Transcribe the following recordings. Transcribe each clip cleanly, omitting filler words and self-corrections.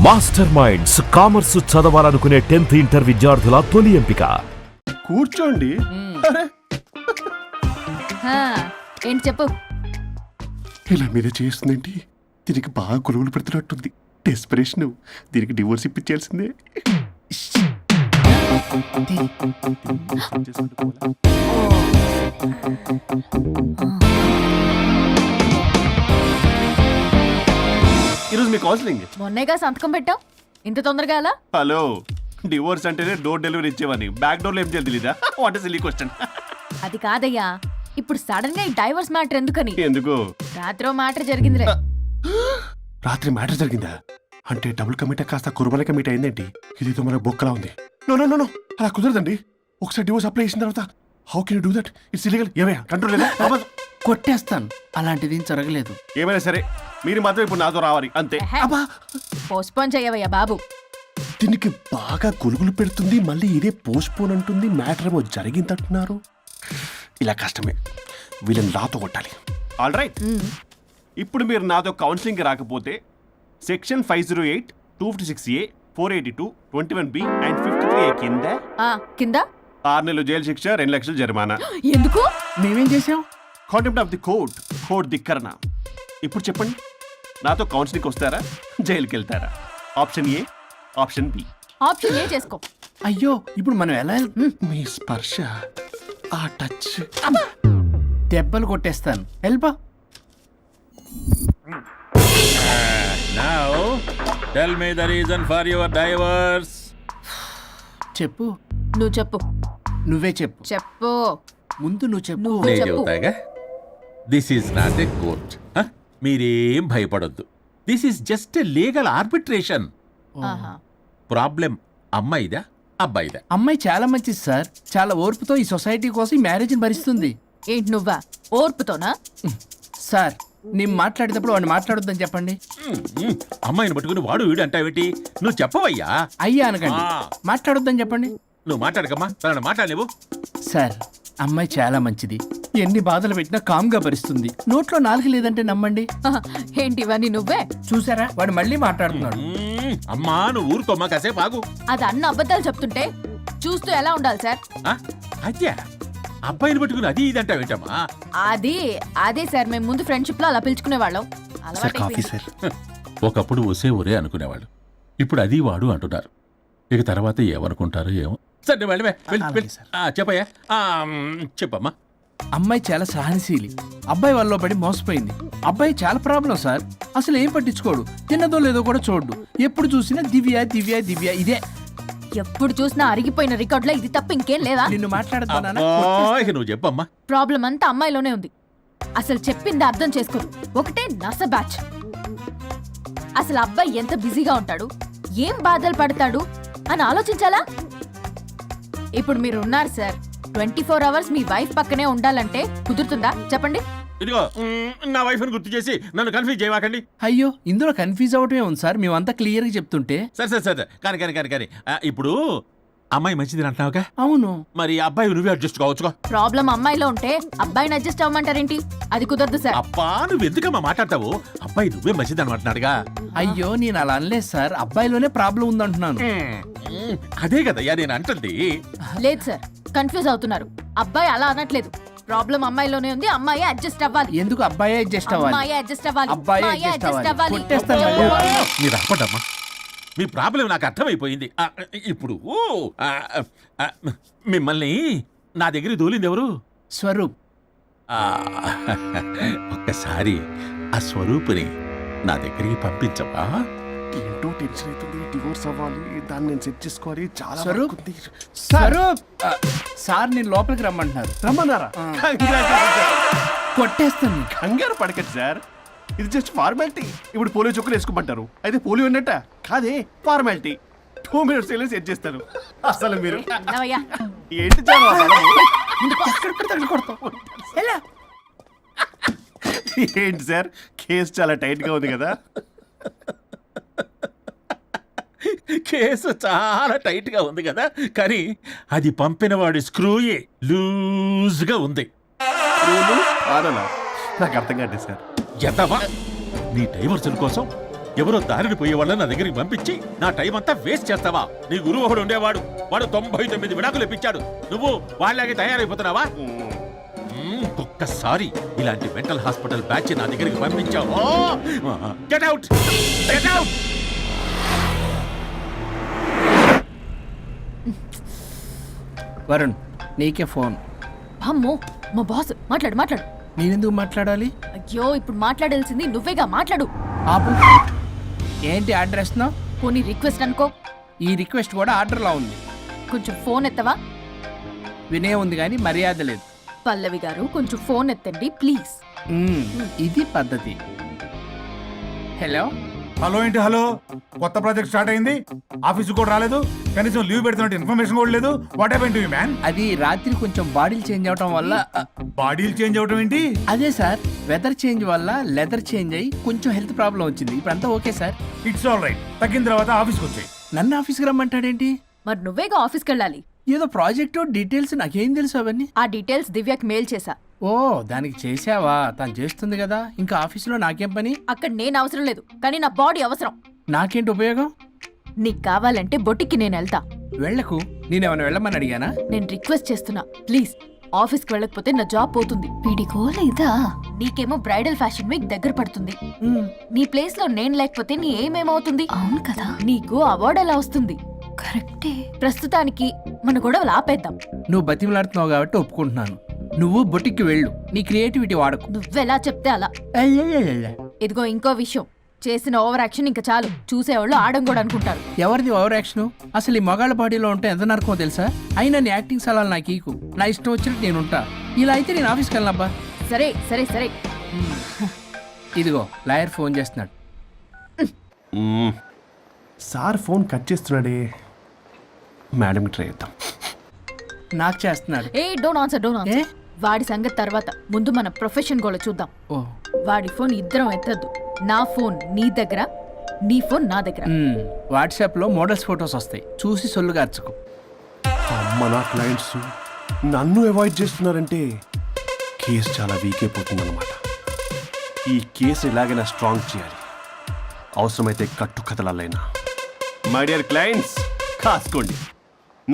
Master minds commerce చదవాలనుకునే 10th inter విద్యార్థుల తొలి ఎంపిక. కూర్చోండి. ఏంటి చెప్పు. ఇలా మీద చేస్తుందేంటి? దీనికి బాగా కొలువులు పెడుతున్నట్టుంది. డెస్పరేషన్. దీనికి డివోర్స్ ఇప్పించాల్సిందే. ఈరోజు మీ కౌన్సిలింగ్. మొన్నేగా సంతకం పెట్టావు, ఇంత తొందరగా అలా? హలో, డివోర్స్ అంటేనే డోర్ డెలివరీ ఇచ్చేవని, బ్యాక్ డోర్ లో ఏం చేయాలి తెలీదా? What is silly question. అది కాదయ్యా, ఇప్పుడు సడన్ గా ఈ డైవర్స్ మ్యాటర్ ఎందుకని? ఎందుకు? రాత్రో మ్యాటర్ జరిగిందిలే. రాత్రి మ్యాటర్ జరిగిందా? అంటే డబుల్ కమిట్ కాస్త కుర్బల కమిట్ అయిందేంటి? ఇది మనకు బొక్కలా ఉంది. నో నో నో నో, అలా కుదరదండి. ఒకసారి డివోర్స్ అప్లై చేసిన తర్వాత how can you do that? It's illegal. ఏమయ్యా కంట్రోల్ లేదా? కొట్టేస్తాను, అలాంటిది జరగలేదు. ఏమైనా సరే మీరు మాత్రం ఇప్పుడు నాతో రావాలి అంతే. అబ్బా, పోస్ట్పోన్ చేయవయ్యా బాబు. దీనికి బాగా కొలుగులు పెడుతుంది, మళ్ళీ ఇదే పోస్ట్పోన్ అంటుంది. మ్యాటర్ ఏమో జరిగిందంటున్నారు. ఇలా కష్టమే, వీళ్ళని నాతో కొట్టాలి. ఆల్ రైట్, ఇప్పుడు మీరు నాతో కౌన్సిలింగ్ రాకపోతే section 508, 256A, 482, 21B and 53A కింద కింద 6 నెలలు జైలు శిక్ష, 2 లక్షలు జరిమానా. ఎందుకు? మేమేం చేసాం? Contempt of the court, court ధిక్కరణ. ఇప్పుడు చెప్పండి, నాతో కౌన్సిలింగ్ వస్తారా, జైలుకి వెళ్తారా? Option A, option B. Option A చేసుకో. అయ్యో, ఇప్పుడు మనం ఎలా మీ స్పర్శ, ఆ టచ్. దెబ్బలు కొట్టేస్తాను. వెళ్ళిపో. Now, tell me the reason for your divorce. చెప్పు. నువ్వు చెప్పు. నువ్వే చెప్పు. చెప్పు. ముందు నువ్వు చెప్పు. నువ్వు నేను చెప్పు. చెబుతాగా. This is not a court. మీరేం భయపడొద్దు. This is just a legal arbitration. ఆహా. ప్రాబ్లం అమ్మాయిదా అబ్బాయిదా? అమ్మాయి చాలా మంచిది సార్. చాలా ఓర్పుతో ఈ సొసైటీ కోసం ఈ మ్యారేజ్ని భరిస్తుంది. ఏంటి నువ్వా ఓర్పుతోనా? సార్, నేను మాట్లాడేటప్పుడు వాడిని మాట్లాడొద్దని చెప్పండి. అమ్మాయిని పట్టుకుని వాడు వీడు అంటావేంటి? నువ్వు చెప్పవయ్యా. అయ్యా అనకండి. ఆ. మాట్లాడొద్దని చెప్పండి. నువ్వు మాట్లాడకమ్మా, తనను మాట్లాడలేవు. సార్, అమ్మాయి చాలా మంచిది. ఎన్ని బాధలు పెట్టినా కామ్గా భరిస్తుంది. నోట్లో నాలుగు లేదంటే నమ్మండి. ఆహా. ఏంటి ఇవన్నీ నువ్వే? చూసారా, వాడు మళ్ళీ మాట్లాడుతున్నాడు. అమ్మా నువ్వు ఊరుకోమ్మా, కాసేపు ఆగు. అది అన్న అబద్ధాలు చెప్తుంటే చూస్తూ ఎలా ఉండాలి సార్? అదే అబ్బాయిని పట్టుకుని అది ఇది అంటావేంటమ్మా? అదే సార్, మేము ముందు ఫ్రెండ్షిప్ లో అలా పిలుచుకునే వాళ్ళం. Sir coffee sir. ఒకప్పుడు ఒసే ఒరే అనుకునేవాళ్ళు, ఇప్పుడు అది వాడు అంటున్నారు. ఇక తర్వాత ఏమనుకుంటారో ఏమో. సరే నువ్వు వెళ్ళవే, అలాగే సార్. చెప్పయ్యా. చెప్పమ్మా. అమ్మాయి చాలా సహనశీలి. అబ్బాయి వల్ల పడి మోసపోయింది. అబ్బాయి చాలా ప్రాబ్లం సార్. అసలు ఏం పట్టించుకోడు. తిన్నదో లేదో కూడా చూడు. ఎప్పుడు చూసినా దివ్య దివ్య దివ్య ఇదే. ఎప్పుడు చూసినా అరిగిపోయిన రికార్డులో ఇది తప్ప ఇంకేం లేదా? నిన్ను మాట్లాడుతున్నానా? ఇక నువ్వు చెప్పమ్మా. ప్రాబ్లం అంతా అమ్మాయిలోనే ఉంది. అసలు చెప్పింది అర్థం చేసుకోరు. ఒకటే నస బ్యాచ్. అసలు అబ్బాయి ఎంత బిజీగా ఉంటాడు, ఏం బాధలు పడతాడు అని ఆలోచించాలా? ఇప్పుడు మీరు ఉన్నారు సార్, 24 hours మీ వైఫ్ పక్కనే ఉండాలంటే కుదురుతుందా చెప్పండి? ఇదిగో నా వైఫ్ ని గుర్తు చేసి నన్ను కన్ఫ్యూజ్ చేయవాకండి. అయ్యో, ఇందులో కన్ఫ్యూజ్ అవటమే ఉంది సార్. మేమంతా క్లియర్ గా చెప్తుంటే. సరే కానీ ఇప్పుడు అమ్మాయి మంచిది అంటున్నావుగా? అవును. మరి అబ్బాయి నువ్వే అడ్జస్ట్ కావచ్చుగా. ప్రాబ్లం అమ్మాయిలో ఉంటే అబ్బాయిని అడ్జస్ట్ అవ్వమంటారేంటి? అది కుదరదు సార్. అబ్బా నువ్వు ఎందుకమ్మా మాట్లాడతావు? అబ్బాయి నువ్వే మంచిది అనమాటన్నాడుగా. అయ్యో, నేను అలా అనలేదు సార్. అబ్బాయిలోనే ప్రాబ్లం ఉందంటున్నాను. అదే కదయ్యా నేను అంటుంది. లేదు సార్, కన్ఫ్యూజ్ అవుతున్నారు. అబ్బాయి అలా అనట్లేదు. ప్రాబ్లం అమ్మాయిలోనే ఉంది. అమ్మాయి అడ్జస్ట్ అవ్వాలి. ఎందుకు అబ్బాయి అడ్జస్ట్ అవ్వాలి? అమ్మాయి అడ్జస్ట్ అవ్వాలి. అబ్బాయి అమ్మాయి adjust adjust అవ్వాలి. అవ్వాలి. కొట్టేస్తాను మళ్ళీ. మీరు అప్పటమ్మా, మీ ప్రాబ్లం నాకు అర్థమైపోయింది. ఇప్పుడు మిమ్మల్ని నా దగ్గర దూలింది ఎవరు? స్వరూప్. ఒక్కసారి ఆ స్వరూపుని నా దగ్గరికి పంపించవా? ఏంటో టెన్షన్ అవుతుంది. డివోర్స్ అవ్వాలి, దాన్ని నేను సెట్ చేసుకోవాలి. చాలా స్వరూప్. వర్క్ ఉంది. స్వరూప్. సార్, నేను లోపలికి రమ్మంటున్నారు. రమ్మన్నారా? కొట్టేస్తాను. కంగారు పడకండి సార్, ఇది జస్ట్ ఫార్మాలిటీ. ఇప్పుడు పోలియో చుక్కలు వేసుకోమంటారు, అయితే పోలియో ఉన్నట్ట కాదే, ఫార్మాలిటీ. 2 minutes సెట్ చేస్తారు. అసలు మీరు విన్నావయ్యా? ఏంటి చాలా ఏంటి సార్, కేసు చాలా టైట్ గా ఉంది కదా? కేసు చాలా టైట్ గా ఉంది కదా, కానీ అది పంపిన వాడి స్క్రూయే లూజ్ గా ఉంది. ఆడలా నాకు అర్థం కాదు సార్. ఎంతవా నీ డైవర్సన్ కోసం ఎవరో దారిని పోయే వాళ్ళని నా దగ్గరికి పంపించి నా టైం అంతా వేస్ట్ చేస్తావా? నీ గురువు ఒకడు ఉండేవాడు, వాడు 99 విడాకులు ఇప్పించాడు. నువ్వు వాళ్ళకి తయారైపోతున్నావా? ఒక్కసారి ఇలాంటి మెంటల్ హాస్పిటల్ బ్యాచ్ నా దగ్గరికి పంపించావు, get out, get out. Varun, నీకే ఫోన్. అమ్మో, మా బాస్. మాట్లాడు మాట్లాడు. నేనెందుకు మాట్లాడాలి? అయ్యో, ఇప్పుడు మాట్లాడాల్సింది నువ్వేగా, మాట్లాడు. ఆపు. ఏంటి ఆర్డర్ ఇస్తున్నావు? పోనీ రిక్వెస్ట్ అనుకో. ఈ రిక్వెస్ట్ కూడా ఆర్డర్లో ఉంది. కొంచెం ఫోన్ ఎత్తవా? వినే ఉంది కానీ మర్యాద లేదు. పల్లవి గారు, కొంచెం ఫోన్ ఎత్తండి ప్లీజ్. ఇది పద్ధతి. హలో. హలో ఏంటి హలో? కొత్త ప్రాజెక్ట్ స్టార్ట్ అయింది, ఆఫీస్ కూడా రాలేదు, కనీసం లీవ్ పెడుతున్నట్టు ఇన్ఫర్మేషన్ కూడా లేదు. What happen to you man? అది రాత్రి కొంచెం బాడీలు చేంజ్ అవటం వల్ల. బాడీలు చేంజ్ అవటం ఏంటి? అదే సార్, వెదర్ చేంజ్ వల్ల లెదర్ చేంజ్ అయ్యి కొంచెం హెల్త్ ప్రాబ్లం వచ్చింది. ఇప్పుడు అంతా okay sir. It's all right. తగ్గిన తర్వాత ఆఫీస్కి వచ్చాయి. నన్ను ఆఫీస్కి రమ్మంటాడేంటి? మరి నువ్వేగా ఆఫీస్కి వెళ్ళాలి. ఏదో ప్రాజెక్టు డీటెయిల్స్ నాకేం తెలుసు అవన్నీ. ఆ డీటెయిల్స్ దివ్యకి మెయిల్ చేశా. ఓ, దానికి చేసావా? తను చేస్తుంది కదా, ఇంకా ఆఫీసులో నాకేం పని? అక్కడ నేను అవసరం లేదు, కానీ నా బాడీ అవసరం. నాకేంటి ఉపయోగం? నీకు కావాలంటే బొటిక్కి నేను వెళ్తా. వెళ్ళకు. నేనేమైనా వెళ్ళమని అడిగానా? నేను రిక్వెస్ట్ చేస్తున్నా ప్లీజ్. ఆఫీస్కి వెళ్ళకపోతే నా జాబ్ పోతుంది. వీడికో లేదా? నీకేమో బ్రైడల్ ఫ్యాషన్ వీక్ దగ్గర పడుతుంది. నీ ప్లేస్ లో నేను లేకపోతే నీ ఏమేమవుతుంది? అవును కదా. నీకు అవార్డు ఎలా వస్తుంది? కరెక్టే. ప్రస్తుతానికి మన గొడవలు ఆపేద్దాం. నువ్వు బతిమలాడుతున్నావు కాబట్టి ఒప్పుకుంటున్నాను. నువ్వు బొటిక్కి వెళ్ళు, నీ క్రియేటివిటీ వాడకు. నువ్వెలా చెప్తే అలా. ఇదిగో ఇంకో విషయం, చేసిన ఓవర్ యాక్షన్ ఇంకా చాలు. చూసేవాళ్ళు ఆడం కూడా అనుకుంటారు. ఎవరిది ఓవర్ యాక్షన్? అసలు ఈ మగాళ్ళ బాడీలో ఉంటే ఎంత నరకమో తెలుసా? అయినా నీ యాక్టింగ్ సలాలు నాకు ఈకు. నా ఇష్టం వచ్చినట్టు నేను ఉంటా. ఇలా అయితే నేను ఆఫీస్కి వెళ్ళనబ్బా. సరే సరే సరే. ఇదిగో లాయర్ ఫోన్ చేస్తున్నాడు. సార్ ఫోన్ కట్ చేస్తున్నాడే. మేడంకి ట్రై చేద్దాం. నాకు చేస్తున్నాడు. ఏ డోంట్ ఆన్సర్, డోంట్ ఆన్సర్. వాడి సంగతి తర్వాత, ముందు మన ప్రొఫెషన్ గోల చూద్దాం. ఓ, వాడి ఫోన్ ఇద్దరం ఎత్తద్దు. నా ఫోన్ నీ దగ్గర, నీ ఫోన్ నా దగ్గర. వాట్సాప్లో మోడల్స్ ఫొటోస్ వస్తాయి, చూసి సొల్లుగా అర్చుకో. అమ్మ, నా క్లయింట్స్ నన్ను అవాయిడ్ చేస్తున్నారంటే కేసు చాలా వీక్ అయిపోతుందన్నమాట. ఈ కేసు ఎలాగైనా స్ట్రాంగ్ చేయాలి, అవసరమైతే కట్టు కథలైనా. మై డియర్ క్లయింట్స్, కాసుకోండి.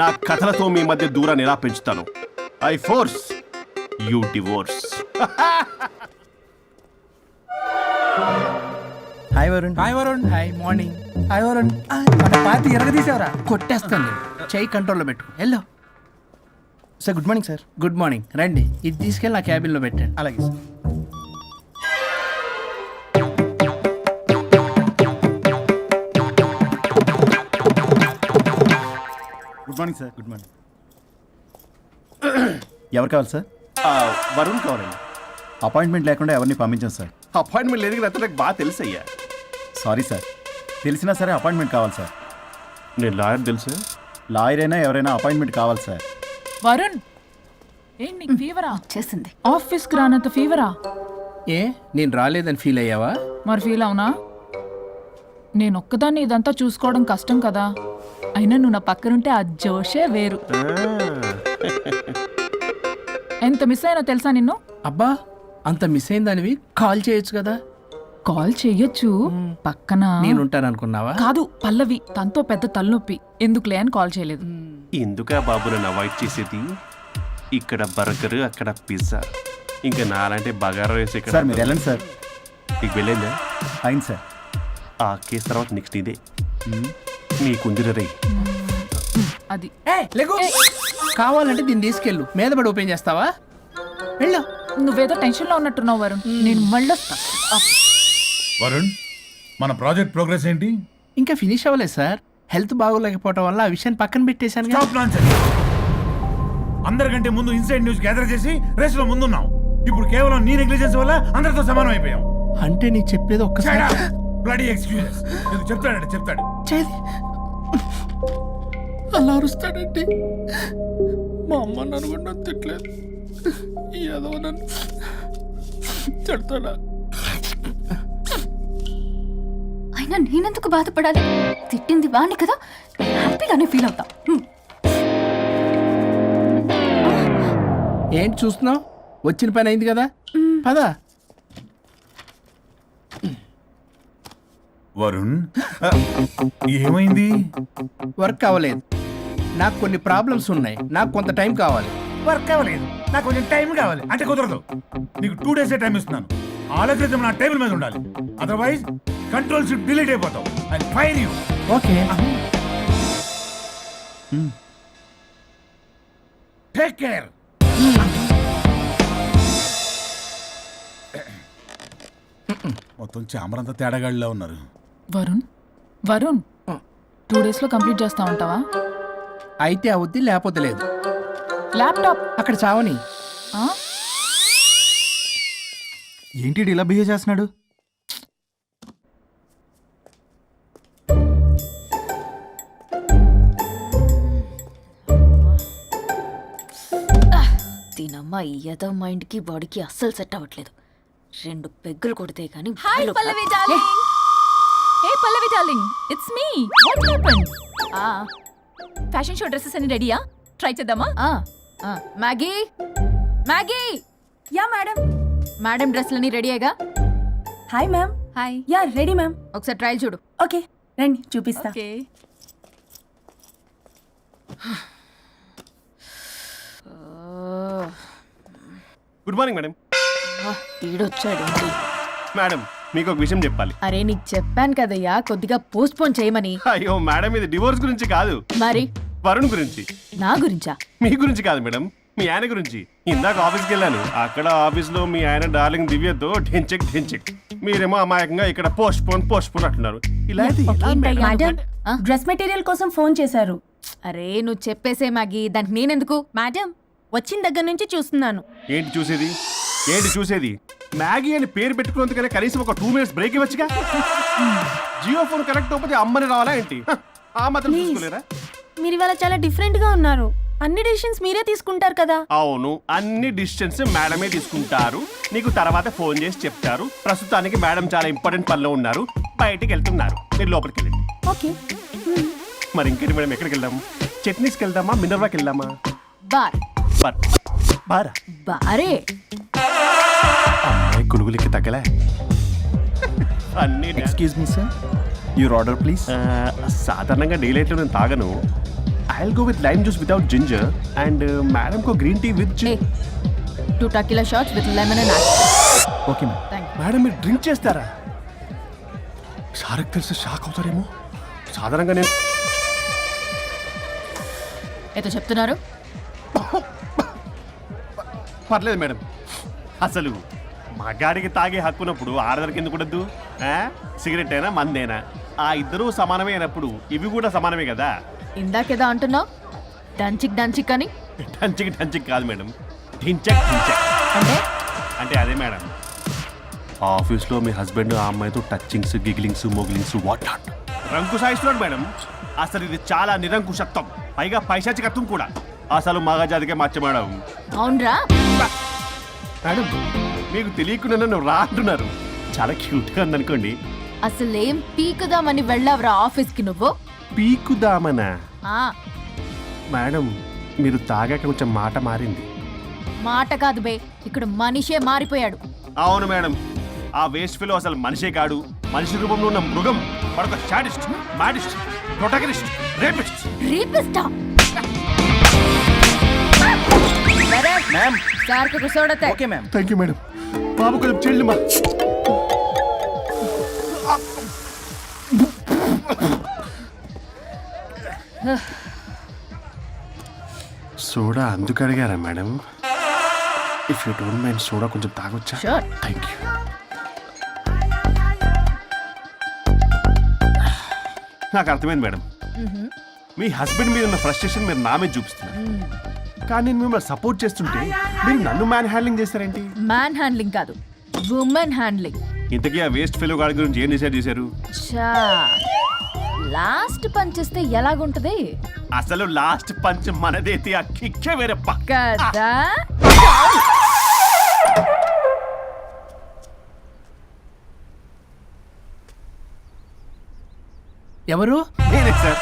నా కథలతో మీ మధ్య దూరాన్ని ఎలా పెంచుతాను. I force you divorce. Hi Varun. Hi Varun. Hi morning. Hi Varun. మన పార్టీ ఎరగదీసావరా? కొట్టేస్తాను నేను. చెయ్యి కంట్రోల్లో పెట్టుకో. Hello sir, good morning sir. Good morning. రండి, ఇది తీసుకెళ్ళి నా క్యాబిన్లో పెట్టండి. అలాగే sir. Good morning sir. Good morning. ఎవరు కావాలి సార్? వరుణ్ కావాలండి. అపాయింట్మెంట్ లేకుండా ఎవరిని పంపించాం సార్. అపాయింట్మెంట్ లేదు కదా, నాకు బాగా తెలుసు అయ్యా. సారీ సార్, తెలిసినా సరే అపాయింట్మెంట్ కావాలి సార్. నేను లాయర్ తెలుసు. లాయర్ అయినా ఎవరైనా అపాయింట్మెంట్ కావాలి సార్. వరుణ్, ఏంటి నీకు ఫీవరా? చేసింది. ఆఫీస్కి రానంత ఫీవరా? ఏ, నేను రాలేదని ఫీల్ అయ్యావా? మరి ఫీల్ అవునా? నేను ఒక్కదాన్ని ఇదంతా చూసుకోవడం కష్టం కదా. అయినా నువ్వు నా పక్కనుంటే ఆ జోషే వేరు. ఎంత మిస్ అయినా తెలుసా నిన్ను? అబ్బా, అంత మిస్ అయిందానివి కాల్ చేయొచ్చు కదా. కాల్ చెయ్యొచ్చు, పక్కన నేనుంటాను అనుకున్నావా? కాదు, పల్లవి, తనతో పెద్ద తలనొప్పి, ఎందుకులే అని కాల్ చేయలేదు. ఎందుకా బాబు నన్ను అవాయిడ్ చేసేది? ఇక్కడ బర్గర్, అక్కడ పిజ్జా, ఇంకా నాలంటే బగారా వేసి ఇక్కడ. సార్ మీరు వెళ్ళండి సార్. నీకు వెళ్ళిందా? అయింది సార్. ఆ కేసు తర్వాత నెక్స్ట్ ఇదే నీకుంది రే. అది కావాలంటే దీన్ని తీసుకెళ్ళు, మీద పడి ఓపెన్ చేస్తావా? వెళ్ళు. నువ్వేదో టెన్షన్లో ఉన్నట్టున్నావు వరుణ్, నేను మళ్ళీ వరుణ్, మన ప్రాజెక్ట్ ప్రోగ్రెస్ ఏంటి? ఇంకా ఫినిష్ అవ్వలేదు సార్. హెల్త్ బాగోలేకపోవడం వల్ల ఆ విషయాన్ని పక్కన పెట్టేశాను. Stop nonsense. అందరికంటే ముందు ఇన్సైడ్ న్యూస్ గ్యాదర్ చేసి రేస్ లో ముందున్నాం. ఇప్పుడు కేవలం నీ నెగ్లిజెన్స్ వల్ల అందరితో సమానం అయిపోయాం. అంటే నీకు చెప్పేది ఒక్కసారి. Bloody excuses. నీకు చెప్తాడంటే చెప్తాడు. చేది అలా అరుస్తాడండి. మా అమ్మ నన్ను కూడా నన్ను తిట్టలేదు, ఏదో నన్ను తిడతాడా? అయినా నేనెందుకు బాధపడాలి? తిట్టింది వాణ్ణి కదా, హ్యాపీగానే ఫీల్ అవుతా. ఏంటి చూస్తున్నావు? వచ్చిన పని అయింది కదా, పదా. వరుణ్ ఏమైంది? వర్క్ అవ్వలేదు. నాకు కొన్ని ప్రాబ్లమ్స్ ఉన్నాయి. నాకు కొంత టైం కావాలి. వర్క్ అవ్వలేదు, నాకు కొంచెం టైం కావాలి అంటే కుదరదు. నీకు 2 days టైం ఇస్తున్నాను. ఆలోచించడం నా టేబుల్ మీద ఉండాలి. అదర్వైజ్ కంట్రోల్ షిప్ డిలీట్ అయిపోతావు. I fire you. Okay. Take care. మొత్తం చామరంతా తేడాగాడిలా ఉన్నారు. వరుణ్ వరుణ్ 2 days లో కంప్లీట్ చేస్తా ఉంటావా? అయితే అవుద్ది, లేకపోతే లేదు. ల్యాప్టాప్ అక్కడ చావని. ఆ? ఏంటి ఈడు ఇలా బిహేవ్ చేస్తున్నాడు? దీనమ్మ ఏదో మైండ్ కి బాడీకి అస్సలు సెట్ అవ్వట్లేదు. 2 పెగ్గులు కొడితే గానీ hi Pallavi darling. Hey Pallavi darling, it's me. What happened? Fashion show dresses అన్ని రెడీయా? ట్రై చేద్దామా? Maggie Maggie, yeah madam. Madam డ్రెస్లన్నీ రెడీ అయ్యగా? Hi ma'am. Hi. Yeah ready ma'am. ఒకసారి ట్రయల్ చూడు. ఓకే రండి చూపిస్తా. ఓకే. Good morning madam. ఈడొచ్చాడు. మేడం మీకు ఒక విషయం చెప్పాలి. అరే నీకు చెప్పాను కదయ్యా కొద్దిగా పోస్ట్ పోన్ చేయమని. అయ్యో మేడం, ఇది డివోర్స్ గురించి కాదు, మరి వరుణ్ గురించి. నా గురించా? మీ గురించి కాదు మేడం, మీ ఆయన గురించి. ఇందాక ఆఫీస్కి వెళ్ళాను. అక్కడ ఆఫీస్లో మీ ఆయన డార్లింగ్ దివ్యతో ఢెంచెక్ ఢెంచెక్, మీరేమో అమాయకంగా ఇక్కడ పోస్ట్ పోన్ అంటున్నారు. ఇలా అయితే ఎలా మేడం? మేడం ఆ? డ్రెస్ మెటీరియల్ కోసం ఫోన్ చేశారు. అరే నువ్వు చెప్పేసే మ్యాగీ, దానికి నేనెందుకు? మేడం వచ్చిన దగ్గర నుంచి చూస్తున్నాను. ఏంటి చూసేది? ఏంటి చూసేది? మ్యాగీ అని పేరు పెట్టుకున్నందుకనే కనీసం ఒక 2 minutes బ్రేక్ ఇవ్వచ్చుగా. జియో ఫోన్ కనెక్ట్ అవ్వకపోతే అమ్మని రావాలా ఏంటి? ఆ మాత్రం Please. చూసుకోలేరా? మీరు ఇవాళ చాలా డిఫరెంట్ గా ఉన్నారు. అన్ని డెసిషన్స్ మీరే తీసుకుంటారు కదా. అవును, అన్ని డిస్టెన్స్ మేడమే తీసుకుంటారు. నీకు తర్వాత ఫోన్ చేసి చెప్తారు. ప్రస్తుతానికి మేడం చాలా ఇంపార్టెంట్ పనిలో ఉన్నారు, బయటికి వెళ్తున్నారు. మీరు లోపలికి వెళ్ళండి. ఓకే. మరి ఇంకేంటి మేడం, ఎక్కడికి వెళ్దాం? చట్నీస్కి వెళ్దామా, మినర్వాకి వెళ్దామా? బార్. బారా? బారే. అమ్మాయి కులుగులకి తగ్గలే. అన్ని excuse me sir, your order please. సాధారణంగా డే లైట్లో నేను తాగను. I'll go with lime juice without ginger and madam కో green tea with a 2 tequila shots with lemon and ice. Okay ma'am. Thank you. Madam మీరు డ్రింక్ చేస్తారా? సార్కి తెలిసి షాక్ అవుతారేమో. సాధారణంగా నేను ఏదో చెప్తున్నారు? పర్లేదు మేడం. అసలు మగాడికి తాగే హక్కున్నప్పుడు ఆడదరికి ఎందుకు ఉండద్దు? సిగరెట్ అయినా మందేనా ఆ ఇద్దరూ సమానమే అయినప్పుడు ఇవి కూడా సమానమే కదా. ఇందాకేదో అంటున్నావు డంచిక్ డంచిక్ అని. డంచిక్ కాదు మేడం, ఢించక్ అంటే అంటే అదే మేడం. ఆఫీస్లో మీ హస్బెండ్ ఆ అమ్మాయితో టచ్చింగ్స్, గిగ్లింగ్స్, మోగిలింగ్స్ వాట్ నాట్ రంకు సాయిస్తున్నాడు మేడం. అసలు ఇది చాలా నిరంకుశత్వం, పైగా పైశాచికత్వం కూడా. అసలు మగజాతికే మచ్చ మేడం. అవునరా? మేడం మీకు తెలియకుండా నన్ను రా అంటున్నారు. చాలా క్యూట్గా ఉందనుకోండి. అసలేం పీకుదామని వెళ్ళావురా ఆఫీస్కి నువ్వు? పీకుదామనా? ఆ మేడం మీరు తాగాక కొంచెం మాట మారింది. మాట కాదు బే, ఇక్కడ మనిషే మారిపోయాడు. అవును మేడం, ఆ వేస్ట్ ఫెలో అసలు మనిషే కాడు. మనిషి రూపంలో ఉన్న మృగం. మరొక చాడిస్ట్, మాడిస్ట్, ప్రొటగనిస్ట్, రేపిస్ట్. రీపిస్టా మ్యామ్. సార్కి కూర్చోడతే. Okay ma'am. Thank you madam. బాబు కొంచెం చెల్లి మా సోడా అందుకు అడిగారా మేడం? If you don't mind soda కొంచెం తాగొచ్చా? Sure. Thank you. నాకు అర్థమైంది మేడం. మీ హస్బెండ్ మీద ఉన్న ఫ్రస్ట్రేషన్ మీరు నా మీద చూపిస్తున్నారు. కానీ నేను మిమ్మల్ని సపోర్ట్ చేస్తుంటే మీరు నన్ను మ్యాన్ హ్యాండ్లింగ్ చేస్తారేంటి? మ్యాన్ హ్యాండ్లింగ్ కాదు, ఉమెన్ హ్యాండ్లింగ్. ఇంతకీ ఆ వేస్ట్ ఫెలో గాడి గురించి ఏం డిసైడ్ చేశారు? చా లాస్ట్ పంచ్ ఇస్తే ఎలాగుంటది అసలు లాస్ట్ పంచ్ మనదైతే ఆ కిక్కే వేరే పక్క. కదా? ఎవరు? నేనే సార్,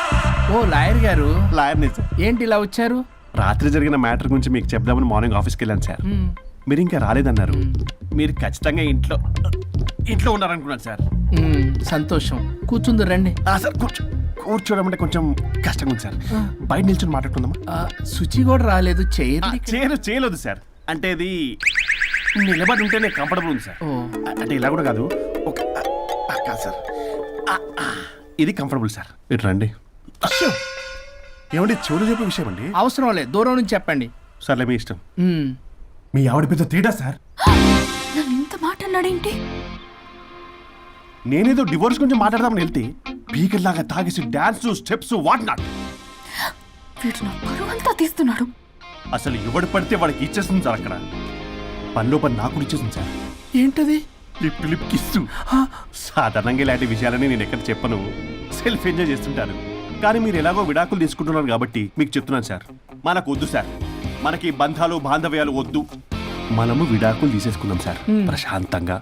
ఓ లాయర్ గారు. లాయర్ని సార్. ఏంటి ఇలా వచ్చారు? రాత్రి జరిగిన మ్యాటర్ గురించి మీకు చెప్దామని మార్నింగ్ ఆఫీస్కి వెళ్ళాను సార్. మీరు ఇంకా రాలేదన్నారు. మీరు ఖచ్చితంగా ఇంట్లో ఉన్నారనుకున్నాను సార్. సంతోషం. కూర్చుంది రండి. సార్ కూర్చోవడం అంటే కొంచెం కష్టంగా ఉంది సార్. బయట నిల్చొని మాట్లాడుకుందామా? శుచి కూడా రాలేదు, చేయదు. చేయలేదు సార్. అంటే ఇది నిలబడి ఉంటేనే కంఫర్టబుల్ ఉంది సార్. అంటే ఇలా కూడా కాదు, కాదు సార్, ఇది కంఫర్టబుల్ సార్. ఇటు రండి. ఏమండి చెవులు చెప్పే విషయం అండి? అవసరం లేదు, దూరం నుంచి చెప్పండి. సర్లే మీ ఇష్టం. మీ ఆవిడ పెద్ద తేడా సార్. నన్ను ఇంత మాట అన్నాడేంటి? నేనేదో డివోర్స్ గురించి మాట్లాడదామని వెళ్తే పీకల్లాగా తాగేసి డాన్స్ స్టెప్స్ వాట్ నాట్. వీడు నా పరువు అంతా తీస్తున్నాడు. అసలు ఎవడు పడితే వాడికి ఇచ్చేస్తుంది సార్. అక్కడ పనిలో పని నాకు ఇచ్చేస్తుంది సార్. ఏంటది? Lip kiss. సాధారణంగా ఇలాంటి విషయాలని నేను ఎక్కడ చెప్పను, సెల్ఫ్ ఎంజాయ్ చేస్తుంటాను. కానీ మీరు ఎలాగో విడాకులు తీసుకుంటున్నారు కాబట్టి మీకు చెప్తున్నాను సార్, మనకు వద్దు సార్. మనకి బంధాలు బాంధవ్యాలు వద్దు. మనము విడాకులు తీసేసుకుందాం సార్ ప్రశాంతంగా.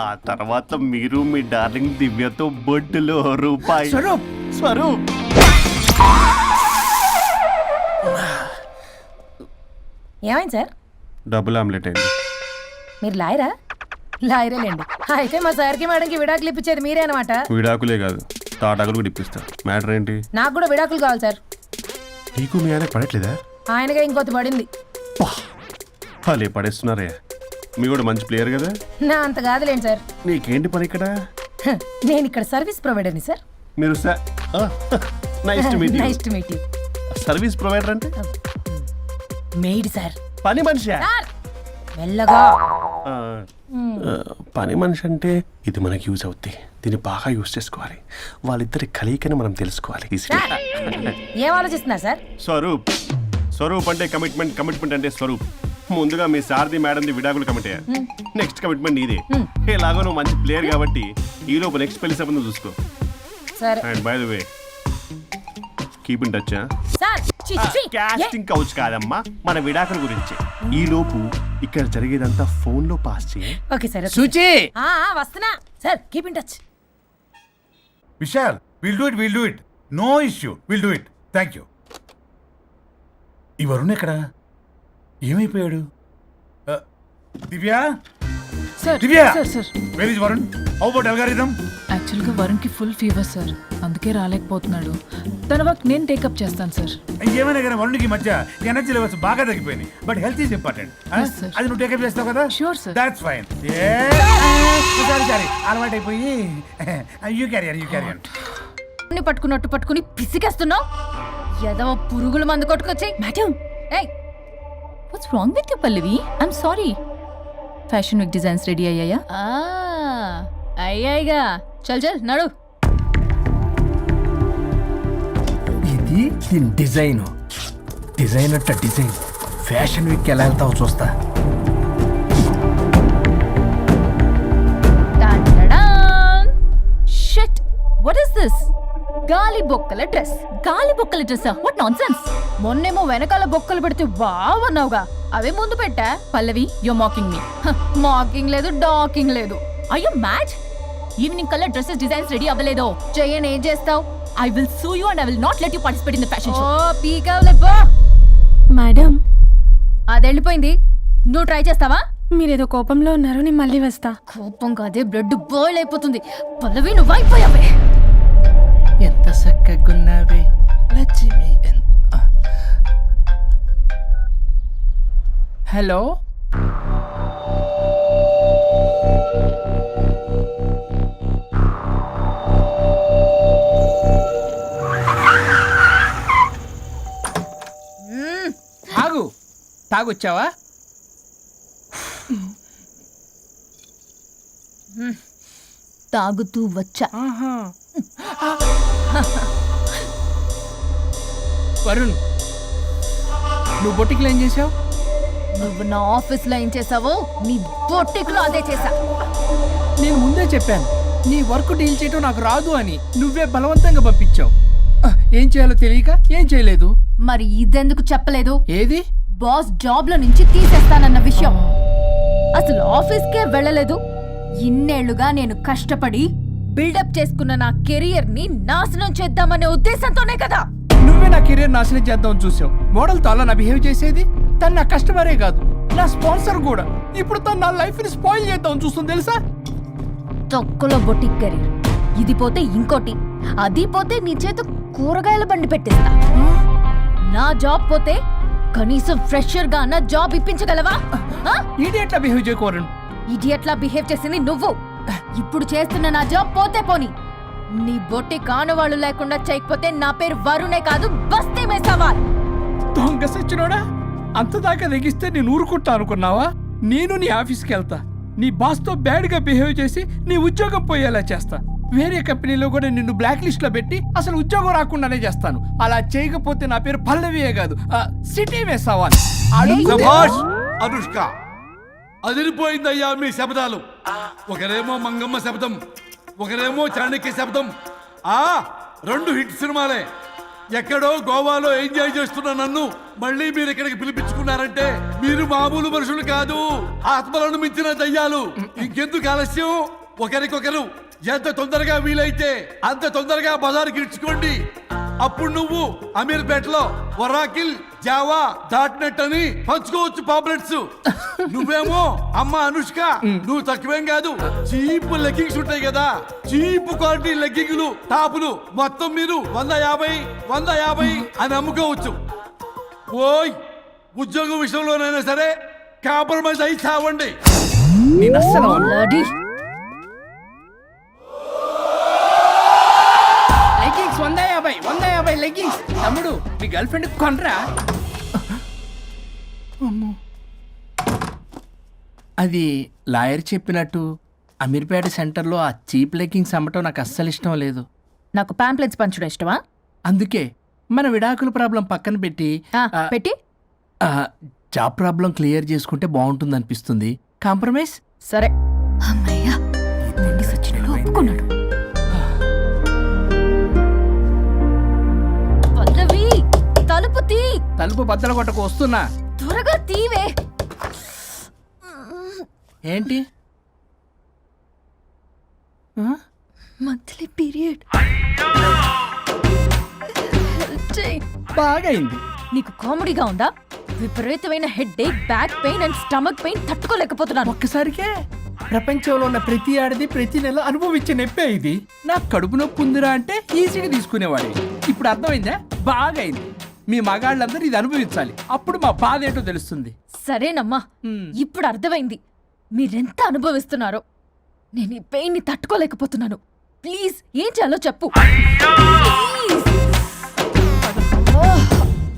ఆ తర్వాత మీరు మీ డార్లింగ్ దివ్యతో బొడ్డులో రూపాయి. స్వరూప్ ఏమైంది సార్? డబుల్ ఆమ్లెట్ అయింది. మీరు లాయరా? లాయరేలేండి. అయితే మా సార్కి మేడంకి విడాకులు ఇప్పించేది మీరే అనమాట. విడాకులే కాదు, తాటాకులు కూడా ఇప్పిస్తా. మ్యాటర్ ఏంటి? నాకు కూడా విడాకులు కావాలి సార్. నీకు మీ ఆయన పడట్లేదా? ఆయనగా ఇంకొత పడింది. వాళ్ళే పడేస్తున్నారే. మీ కూడా మంచి ప్లేయర్ కదా. నా అంత కాదులేండి సార్. నీకేంటి పని ఇక్కడ? నేను ఇక్కడ సర్వీస్ ప్రొవైడర్ని సార్. మీరు nice to meet you. Nice to meet you. Service provider అంటే మెయిడ్ సార్. పని మనిషి. మెల్లగా. పని మనిషి అంటే ఇది మనకి యూజ్ అవుద్ది. దీన్ని బాగా యూజ్ చేసుకోవాలి. వాళ్ళిద్దరి కలయికని మనం తెలుసుకోవాలి. ఏం ఆలోచిస్తున్నారు సార్? స్వరూప్ అంటే కమిట్మెంట్, కమిట్మెంట్ అంటే స్వరూప్. ముందుగా మీ సారథి మేడంది విడాకులు కమిట్ అయ్యారు. నెక్స్ట్ కమిట్మెంట్ నీదే. ఎలాగో నువ్వు మంచి ప్లేయర్ కాబట్టి ఈ లోపు నెక్స్ట్ పెళ్లి సంబంధం చూసుకో. సరే. And by the way keep in touch. Sir casting couch కాదమ్మా, మన విడాకుల గురించి. ఈ లోపు ఇక్కడ జరిగేదంతా ఫోన్ లో పాస్ చేయి. Okay sir. శుచి వస్తున్నా sir. Keep in touch. Vishal, will do it. No issue, will do it. Thank you. ఈ వరుణ్ ఎక్కడ? ఏమైపోయాడు? Divya, sir Divya, sir where is Varun? How about algorithm? యాక్చువల్గా వరుణ్కి ఫుల్ ఫీవర్ సార్, అందుకే రాలేకపోతున్నాడు. తన వర్క్ నేను టేకప్ చేస్తాను సార్. ఏమైనా కానీ వరుణ్కి మధ్య ఎనర్జీ లెవెల్స్ బాగా తగ్గిపోయినాయి. But health is important. Yes, sir. అది నువ్వు టేకప్ చేస్తావు కదా? Sure, sir. That's fine. Sorry అలవాటు అయిపోయి. You carrier. పట్టుకుని పిసికేస్తున్నావు. ఏదో పురుగుల మందు కొట్టుకొచ్చి. మేడం, ఏయ్, what's wrong with you Pallavi? I'm sorry. Fashion week designs ready అయ్యాయా? అయ్యాయిగా. చల్ నడు. ఇది దీని డిజైన్. డిజైన్ అట్ట డిజైన్. ఫ్యాషన్ వీక్ ఎలా వెళ్తావు చూస్తా. Shit, what is this? గాలి బొక్కల డ్రెస్. గాలి బొక్కల డ్రెస్? What nonsense. మొన్నేమో వెనకాల బొక్కలు పెడితే వావ్ అన్నావుగా, అవే ముందు పెట్టా. Pallavi, you mocking me. Mocking లేదు, డాకింగ్ లేదు. Are you mad? Evening colour dresses designs ready అవ్వలేదో? చెయ్యని ఏం చేస్తావు? I will sue you and I will not let you participate in the fashion show. ఓ పీకావులే పో. మేడం, అది వెళ్ళిపోయింది. నువ్వు ట్రై చేస్తావా? మీరేదో కోపంలో ఉన్నారు. నేను మళ్ళీ వస్తా. కోపం కాదే, బ్లడ్ బాయిల్ అయిపోతుంది. పల్లవి నువ్వు అయిపోయావే. ఎంత చక్కగున్నావే లక్ష్మి. హలో, ఆగు. తాగొచ్చావా? తాగుతూ వచ్చా. వరుణ్, నువ్వు బొట్టికి ఏం చేసావు? నువ్వు నా ఆఫీస్ లో ఏం చేసావో నీ బొట్టిక్ లో అదే చేసా. నేను ముందే చెప్పాను నీ వర్క్ డీల్ చేయటం నాకు రాదు అని. నువ్వే బలవంతంగా పంపించావు. ఏం చేయాలో తెలియక ఏం చేయలేదు. మరి ఇదెందుకు చెప్పలేదు? ఏది? బాస్ జాబ్ లో నుంచి తీసేస్తానన్న విషయం. అసలు ఆఫీస్కే వెళ్ళలేదు. ఇన్నేళ్లుగా నేను కష్టపడి బిల్డప్ చేసుకున్న నా కెరియర్ ని నాశనం చేద్దామనే ఉద్దేశంతోనే కదా. నువ్వే నా కెరీర్ నాశనం చేద్దాం చూసావు. మోడల్తో అలా నా బిహేవ్ చేసేది. తను నా కస్టమరే కాదు, నా స్పాన్సర్ కూడా. ఇప్పుడు తను నా లైఫ్ ని స్పాయిల్ చేద్దాం చూస్తుంది తెలుసా? తొక్కలో బొటిక్ కెరీర్ ఇది పోతే ఇంకోటి, అది పోతే నీ చేత కూరగాయల బండి పెట్టిస్తా. నా జాబ్ పోతే కనీసం ఫ్రెషర్ గా నా జాబ్ ఇప్పించగలవా? ఇడియట్లా బిహేవ్ చేయకూడదు. ఇడియట్లా బిహేవ్ చేసింది నువ్వు. ఇప్పుడు చేస్తున్న నా జాబ్ పోతే పోని, నీ బొట్టి కానువాళ్ళు లేకుండా చేయకపోతే నా పేరు వరుణే కాదు, బస్తీ మే సవాల్. దొంగ సచ్చినోడా, అంత దాకా తెగిస్తే నేను ఊరుకుంటా అనుకున్నావా? నేను నీ ఆఫీస్కి వెళ్తా, నీ బాస్తో బ్యాడ్గా బిహేవ్ చేసి నీ ఉద్యోగం పోయేలా చేస్తా. వేరే కంపెనీలో కూడా నిన్ను బ్లాక్ లిస్ట్ లో పెట్టి అసలు ఉద్యోగం రాకుండానే చేస్తాను. అలా చేయకపోతే నా పేరు పల్లవియే కాదు, సిటీ మే సవాల్. శభాష్ అనుష్క, అదిరిపోయిందయ్యా మీ శబ్దాలు. ఒకరేమో మంగమ్మ శబ్దం, ఒకరేమో చాణక్య శబ్దం. ఆ 2 హిట్ సినిమాలే. ఎక్కడో గోవాలో ఎంజాయ్ చేస్తున్న నన్ను మళ్ళీ మీరు ఇక్కడికి పిలిపించుకున్నారంటే మీరు మామూలు మనుషులు కాదు, ఆత్మలను మించిన దయ్యాలు. ఇంకెందుకు ఆలస్యం, ఒకరికొకరు ఎంత తొందరగా వీలైతే అంత తొందరగా బజార్కి ఇడ్చుకోండి. అప్పుడు నువ్వు అమీర్పేటలో వరాకిల్ జావా దాటినట్ అని పంచుకోవచ్చు పాంప్లెట్స్. నువ్వేమో అమ్మ అనుష్క, నువ్వు తక్కువేం కాదు. చీప్ లెగ్గింగ్స్ ఉంటాయి కదా, చీప్ క్వాలిటీ లెగ్గింగ్లు టాపులు మొత్తం మీరు 150 అని అమ్ముకోవచ్చు. ఓయ్, ఉద్యోగం విషయంలోనైనా సరే కాంప్రమైజ్ అయి చావండి. నేను అస్సలు Bloody. Leggings 150 leggings. తమ్ముడు, మీ గర్ల్ ఫ్రెండ్ కొనరా? అమ్మో. అది లాయర్ చెప్పినట్టు అమీర్పేట సెంటర్లో ఆ చీప్ లెగ్గింగ్స్ అమ్మటం నాకు అస్సలు ఇష్టం లేదు. నాకు పాంప్లెట్స్ పంచడం ఇష్టమా? అందుకే మన విడాకుల ప్రాబ్లం పక్కన పెట్టి పెట్టి జాబ్ ప్రాబ్లం క్లియర్ చేసుకుంటే బాగుంటుంది అనిపిస్తుంది. కాంప్రమైజ్? సరే. అమ్మయ్యా, నండి సచ్చినోడు ఒప్పుకున్నాడు. పల్లవి, తలుపు తీ. తలుపు బద్దలు కొట్టకు, వస్తున్నా. త్వరగా తీవే. ఏంటి? Monthly period. బాగా అయింది. నీకు కామెడీగా ఉందా? విపరీతమైన headache, back pain and stomach pain తట్టుకోలేకపోతున్నాను. ఒక్కసారికే ప్రపంచంలో ఉన్న ప్రతి ఆడది ప్రతి నెల అనుభవించే నొప్పే ఇది. నాకు కడుపు నొప్పి ఉందిరా అంటే ఈజీగా తీసుకునేవాడి. ఇప్పుడు అర్థమైందా? బాగా అయింది. మీ మగాళ్ళందరూ ఇది అనుభవించాలి, అప్పుడు మా బాధ ఏంటో తెలుస్తుంది. సరేనమ్మా, ఇప్పుడు అర్థమైంది మీరెంత అనుభవిస్తున్నారో. నేను ఈ పెయిన్ ని తట్టుకోలేకపోతున్నాను. ప్లీజ్, ఏం చేయాలో చెప్పు. ప్లీజ్.